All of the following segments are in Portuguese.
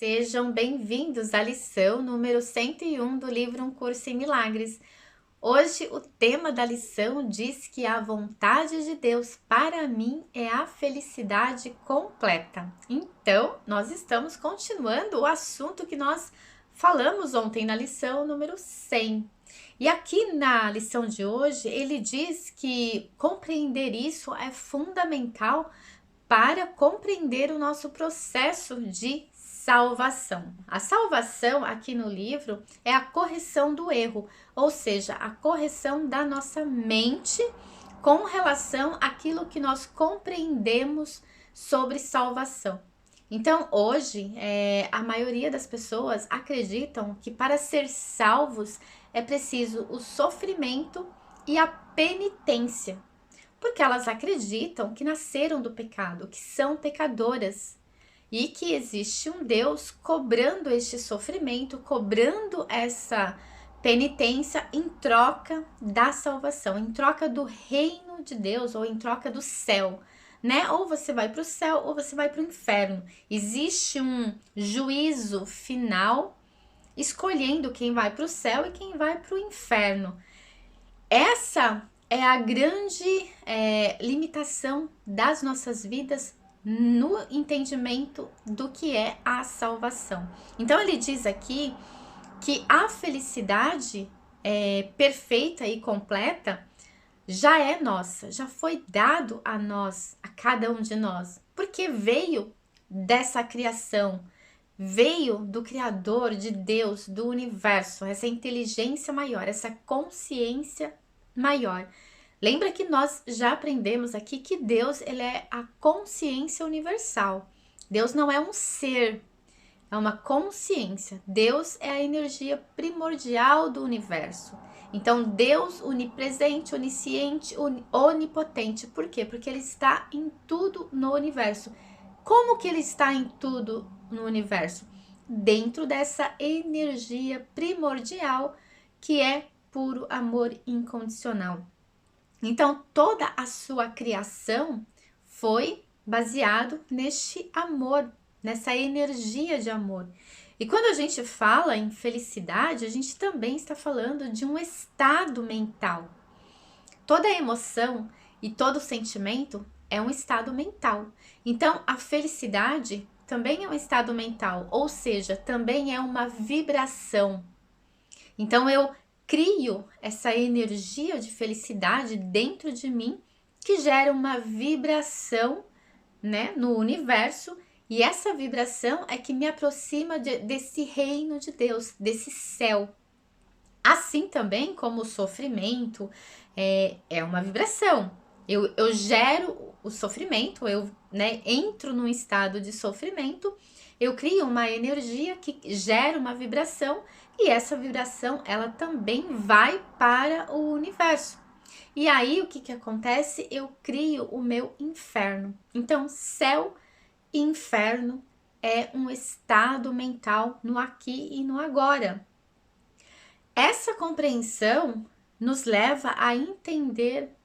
Sejam bem-vindos à lição número 101 do livro Um Curso em Milagres. Hoje o tema da lição diz que a vontade de Deus para mim é a felicidade completa. Então, nós estamos continuando o assunto que nós falamos ontem na lição número 100. E aqui na lição de hoje, ele diz que compreender isso é fundamental para compreender o nosso processo de salvação. A salvação aqui no livro é a correção do erro, ou seja, a correção da nossa mente com relação àquilo que nós compreendemos sobre salvação. Então, hoje, a maioria das pessoas acreditam que para ser salvos é preciso o sofrimento e a penitência, porque elas acreditam que nasceram do pecado, que são pecadoras e que existe um Deus cobrando este sofrimento, cobrando essa penitência em troca da salvação, em troca do reino de Deus ou em troca do céu, né? Ou você vai para o céu ou você vai para o inferno. Existe um juízo final escolhendo quem vai para o céu e quem vai para o inferno. Essa é a grande limitação das nossas vidas no entendimento do que é a salvação. Então ele diz aqui que a felicidade perfeita e completa já é nossa, já foi dado a nós, a cada um de nós, porque veio dessa criação, veio do Criador, de Deus, do universo, essa inteligência maior, essa consciência maior. Lembra que nós já aprendemos aqui que Deus, ele é a consciência universal. Deus não é um ser, é uma consciência. Deus é a energia primordial do universo. Então, Deus onipresente, onisciente, onipotente. Por quê? Porque ele está em tudo no universo. Como que ele está em tudo no universo? Dentro dessa energia primordial que é puro amor incondicional. Então, toda a sua criação foi baseado neste amor, nessa energia de amor. E quando a gente fala em felicidade, a gente também está falando de um estado mental. Toda emoção e todo sentimento é um estado mental. Então, a felicidade também é um estado mental, ou seja, também é uma vibração. Então, eu crio essa energia de felicidade dentro de mim que gera uma vibração, né, no universo, e essa vibração é que me aproxima desse reino de Deus, desse céu. Assim também como o sofrimento é uma vibração. Eu gero o sofrimento, eu entro num estado de sofrimento, eu crio uma energia que gera uma vibração e essa vibração ela também vai para o universo. E aí o que acontece? Eu crio o meu inferno. Então, céu e inferno é um estado mental no aqui e no agora. Essa compreensão nos leva a entender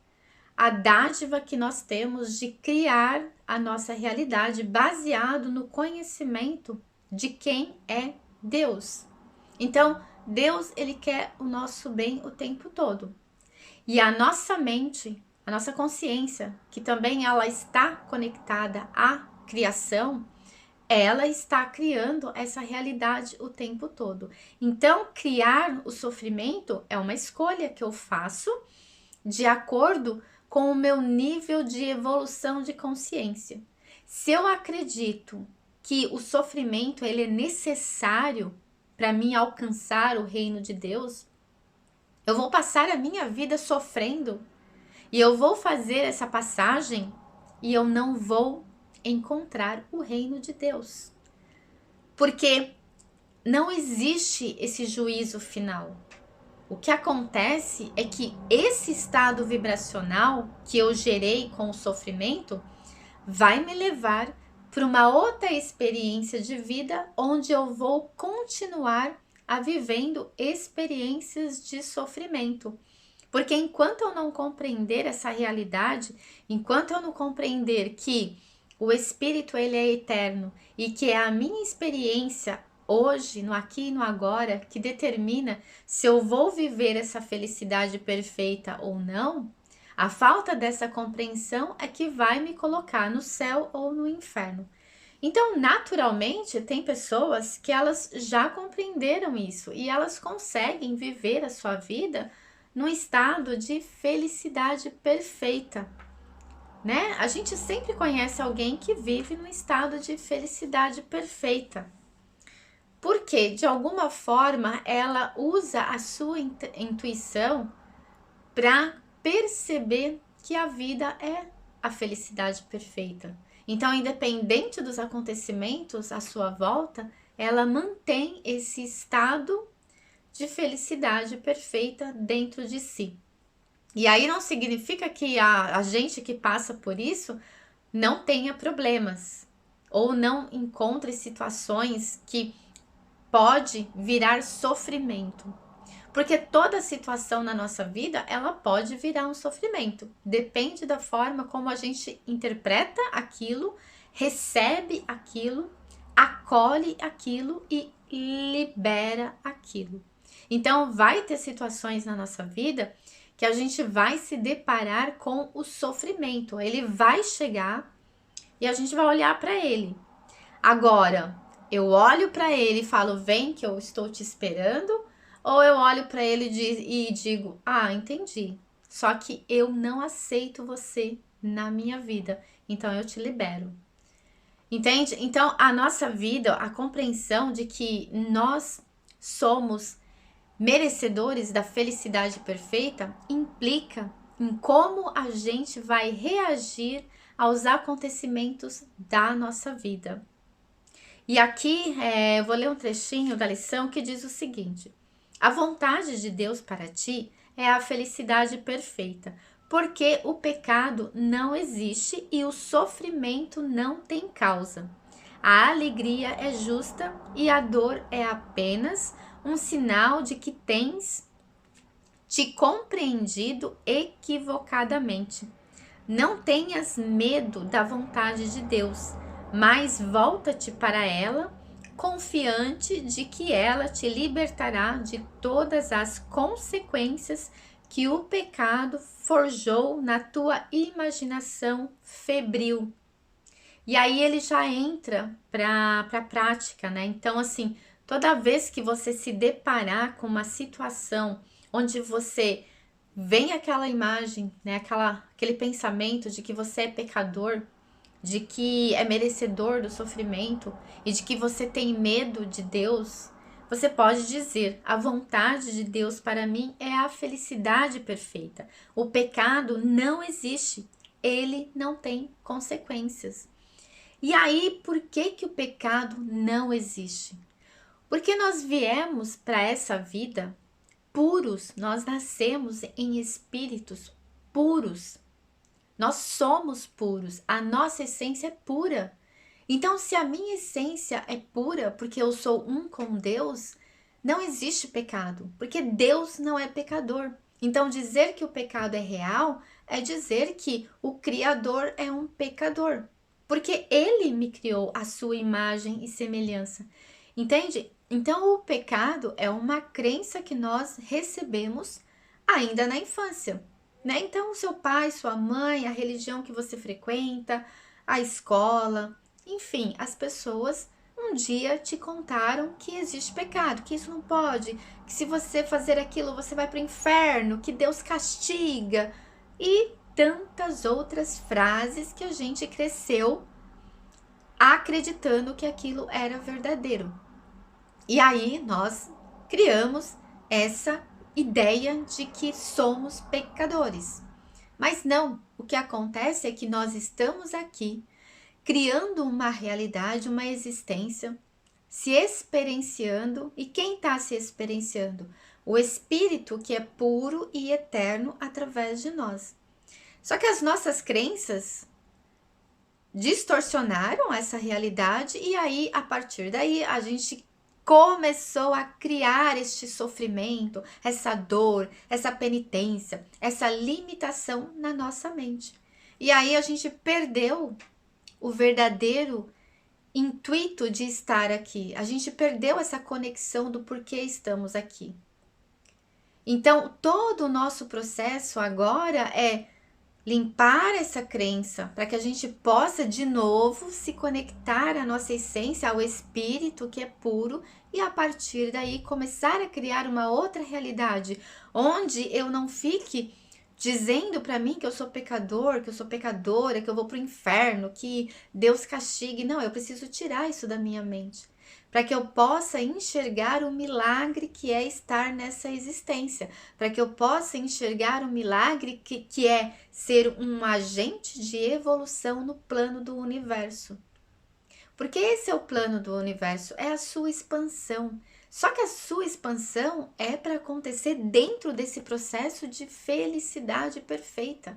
a dádiva que nós temos de criar a nossa realidade baseado no conhecimento de quem é Deus. Então, Deus, ele quer o nosso bem o tempo todo. E a nossa mente, a nossa consciência, que também ela está conectada à criação, ela está criando essa realidade o tempo todo. Então, criar o sofrimento é uma escolha que eu faço de acordo com o meu nível de evolução de consciência. Se eu acredito que o sofrimento ele é necessário para mim alcançar o reino de Deus, eu vou passar a minha vida sofrendo e eu vou fazer essa passagem e eu não vou encontrar o reino de Deus. Porque não existe esse juízo final. O que acontece é que esse estado vibracional que eu gerei com o sofrimento vai me levar para uma outra experiência de vida onde eu vou continuar a vivendo experiências de sofrimento. Porque enquanto eu não compreender essa realidade, enquanto eu não compreender que o Espírito ele é eterno e que é a minha experiência hoje, no aqui e no agora, que determina se eu vou viver essa felicidade perfeita ou não, a falta dessa compreensão é que vai me colocar no céu ou no inferno. Então, naturalmente, tem pessoas que elas já compreenderam isso e elas conseguem viver a sua vida num estado de felicidade perfeita, né? A gente sempre conhece alguém que vive num estado de felicidade perfeita. Porque, de alguma forma, ela usa a sua intuição para perceber que a vida é a felicidade perfeita. Então, independente dos acontecimentos à sua volta, ela mantém esse estado de felicidade perfeita dentro de si. E aí não significa que a gente que passa por isso não tenha problemas ou não encontre situações que pode virar sofrimento. Porque toda situação na nossa vida, ela pode virar um sofrimento. Depende da forma como a gente interpreta aquilo, recebe aquilo, acolhe aquilo e libera aquilo. Então, vai ter situações na nossa vida que a gente vai se deparar com o sofrimento. Ele vai chegar e a gente vai olhar para ele. Agora, eu olho para ele e falo, vem que eu estou te esperando, ou eu olho para ele e digo, ah, entendi, só que eu não aceito você na minha vida, então eu te libero. Entende? Então, a nossa vida, a compreensão de que nós somos merecedores da felicidade perfeita, implica em como a gente vai reagir aos acontecimentos da nossa vida. E aqui eu vou ler um trechinho da lição que diz o seguinte: a vontade de Deus para ti é a felicidade perfeita, porque o pecado não existe e o sofrimento não tem causa. A alegria é justa e a dor é apenas um sinal de que tens te compreendido equivocadamente. Não tenhas medo da vontade de Deus, mas volta-te para ela, confiante de que ela te libertará de todas as consequências que o pecado forjou na tua imaginação febril. E aí ele já entra para a prática, né? Então, assim, toda vez que você se deparar com uma situação onde você vem aquela imagem, né? Aquele pensamento de que você é pecador, de que é merecedor do sofrimento e de que você tem medo de Deus, você pode dizer: a vontade de Deus para mim é a felicidade perfeita. O pecado não existe, ele não tem consequências. E aí, por que que o pecado não existe? Porque nós viemos para essa vida puros, nós nascemos em espíritos puros. Nós somos puros, a nossa essência é pura. Então, se a minha essência é pura porque eu sou um com Deus, não existe pecado, porque Deus não é pecador. Então, dizer que o pecado é real é dizer que o Criador é um pecador, porque Ele me criou à sua imagem e semelhança. Entende? Então, o pecado é uma crença que nós recebemos ainda na infância, né? Então, seu pai, sua mãe, a religião que você frequenta, a escola, enfim, as pessoas um dia te contaram que existe pecado, que isso não pode, que se você fazer aquilo você vai para o inferno, que Deus castiga e tantas outras frases que a gente cresceu acreditando que aquilo era verdadeiro. E aí nós criamos essa ideia de que somos pecadores. Mas não, o que acontece é que nós estamos aqui criando uma realidade, uma existência, se experienciando. E quem está se experienciando? O Espírito que é puro e eterno através de nós. Só que as nossas crenças distorcionaram essa realidade e aí, a partir daí, a gente começou a criar este sofrimento, essa dor, essa penitência, essa limitação na nossa mente. E aí a gente perdeu o verdadeiro intuito de estar aqui. A gente perdeu essa conexão do porquê estamos aqui. Então, todo o nosso processo agora é limpar essa crença para que a gente possa de novo se conectar à nossa essência, ao espírito que é puro, e a partir daí começar a criar uma outra realidade, onde eu não fique dizendo para mim que eu sou pecador, que eu sou pecadora, que eu vou para o inferno, que Deus castigue. Não, eu preciso tirar isso da minha mente, para que eu possa enxergar o milagre que é estar nessa existência, para que eu possa enxergar o milagre que é ser um agente de evolução no plano do universo. Porque esse é o plano do universo, é a sua expansão. Só que a sua expansão é para acontecer dentro desse processo de felicidade perfeita.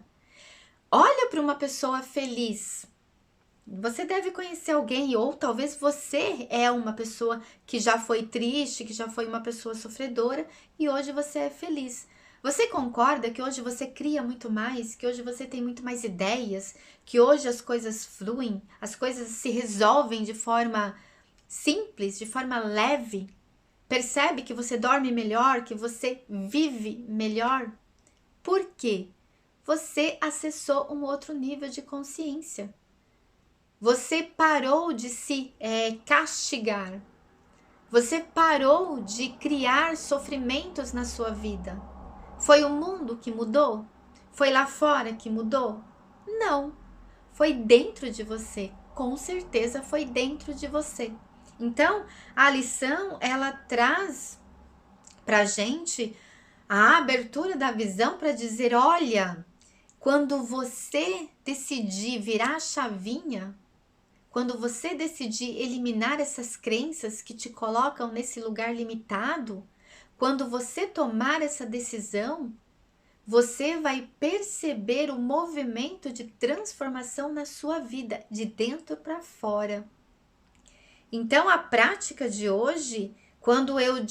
Olha para uma pessoa feliz. Você deve conhecer alguém, ou talvez você é uma pessoa que já foi triste, que já foi uma pessoa sofredora e hoje você é feliz. Você concorda que hoje você cria muito mais, que hoje você tem muito mais ideias, que hoje as coisas fluem, as coisas se resolvem de forma simples, de forma leve? Percebe que você dorme melhor, que você vive melhor? Por quê? Você acessou um outro nível de consciência. Você parou de se castigar. Você parou de criar sofrimentos na sua vida. Foi o mundo que mudou? Foi lá fora que mudou? Não. Foi dentro de você. Com certeza foi dentro de você. Então, a lição, ela traz pra gente a abertura da visão para dizer, olha, quando você decidir virar a chavinha, quando você decidir eliminar essas crenças que te colocam nesse lugar limitado, quando você tomar essa decisão, você vai perceber o movimento de transformação na sua vida, de dentro para fora. Então, a prática de hoje, quando eu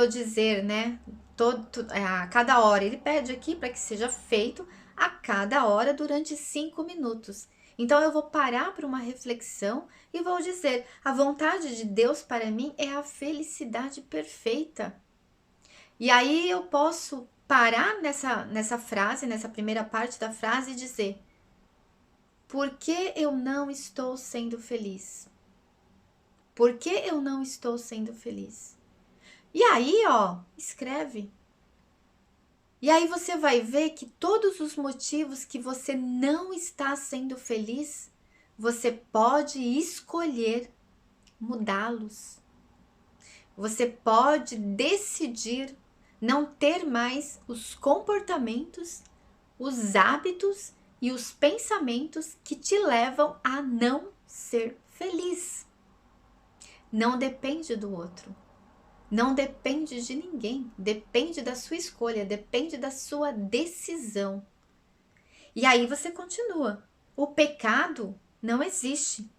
dizer, né, a cada hora, ele pede aqui para que seja feito a cada hora durante 5 minutos. Então, eu vou parar para uma reflexão e vou dizer, a vontade de Deus para mim é a felicidade perfeita. E aí eu posso parar nessa frase, nessa primeira parte da frase e dizer, por que eu não estou sendo feliz? Por que eu não estou sendo feliz? E aí, ó, escreve. E aí você vai ver que todos os motivos que você não está sendo feliz, você pode escolher mudá-los. Você pode decidir não ter mais os comportamentos, os hábitos e os pensamentos que te levam a não ser feliz. Não depende do outro. Não depende de ninguém, depende da sua escolha, depende da sua decisão. E aí você continua. O pecado não existe.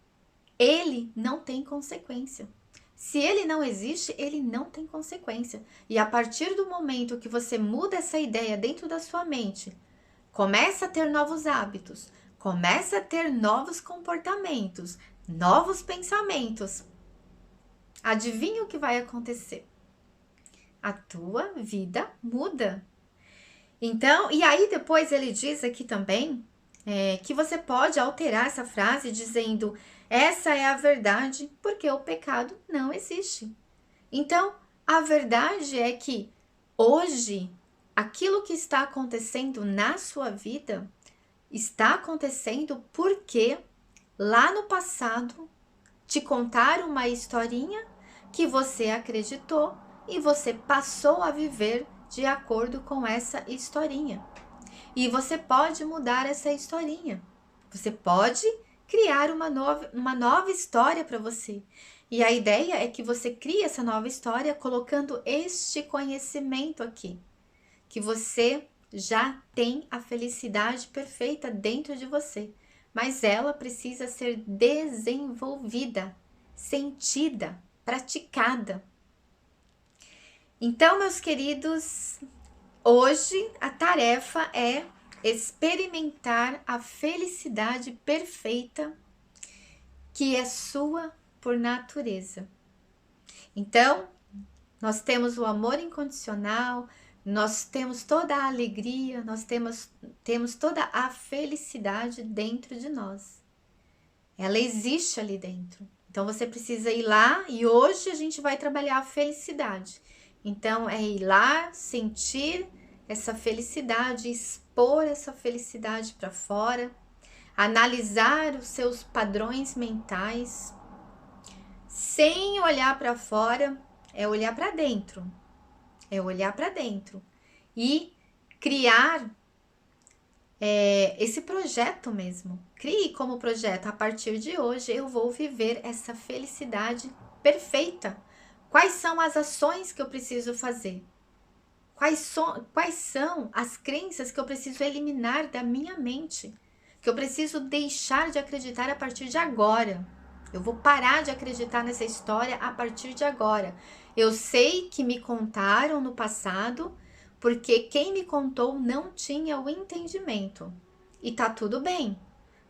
Ele não tem consequência. Se ele não existe, ele não tem consequência. E a partir do momento que você muda essa ideia dentro da sua mente, começa a ter novos hábitos, começa a ter novos comportamentos, novos pensamentos, adivinha o que vai acontecer? A tua vida muda. Então, e aí depois ele diz aqui também que você pode alterar essa frase dizendo, essa é a verdade, porque o pecado não existe. Então, a verdade é que hoje, aquilo que está acontecendo na sua vida, está acontecendo porque lá no passado te contaram uma historinha que você acreditou e você passou a viver de acordo com essa historinha. E você pode mudar essa historinha. Você pode criar uma nova história para você. E a ideia é que você crie essa nova história colocando este conhecimento aqui. Que você já tem a felicidade perfeita dentro de você. Mas ela precisa ser desenvolvida, sentida, praticada. Então, meus queridos, hoje a tarefa é experimentar a felicidade perfeita que é sua por natureza. Então, nós temos o amor incondicional, nós temos toda a alegria, nós temos toda a felicidade dentro de nós. Ela existe ali dentro. Então você precisa ir lá e hoje a gente vai trabalhar a felicidade. Então é ir lá, sentir essa felicidade, expor essa felicidade para fora, analisar os seus padrões mentais, sem olhar para fora, é olhar para dentro. É olhar para dentro e criar esse projeto mesmo. Crie como projeto. A partir de hoje eu vou viver essa felicidade perfeita. Quais são as ações que eu preciso fazer? Quais são as crenças que eu preciso eliminar da minha mente? Que eu preciso deixar de acreditar a partir de agora. Eu vou parar de acreditar nessa história a partir de agora. Eu sei que me contaram no passado, porque quem me contou não tinha o entendimento. E tá tudo bem.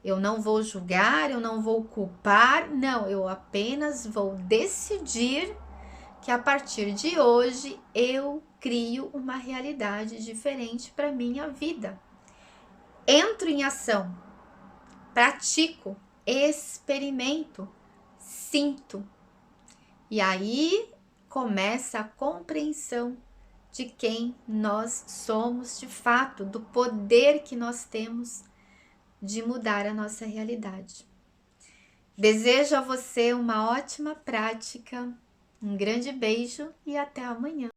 Eu não vou julgar, eu não vou culpar, não, eu apenas vou decidir que a partir de hoje eu crio uma realidade diferente para minha vida. Entro em ação, pratico, experimento, sinto. E aí começa a compreensão de quem nós somos de fato, do poder que nós temos de mudar a nossa realidade. Desejo a você uma ótima prática, um grande beijo e até amanhã.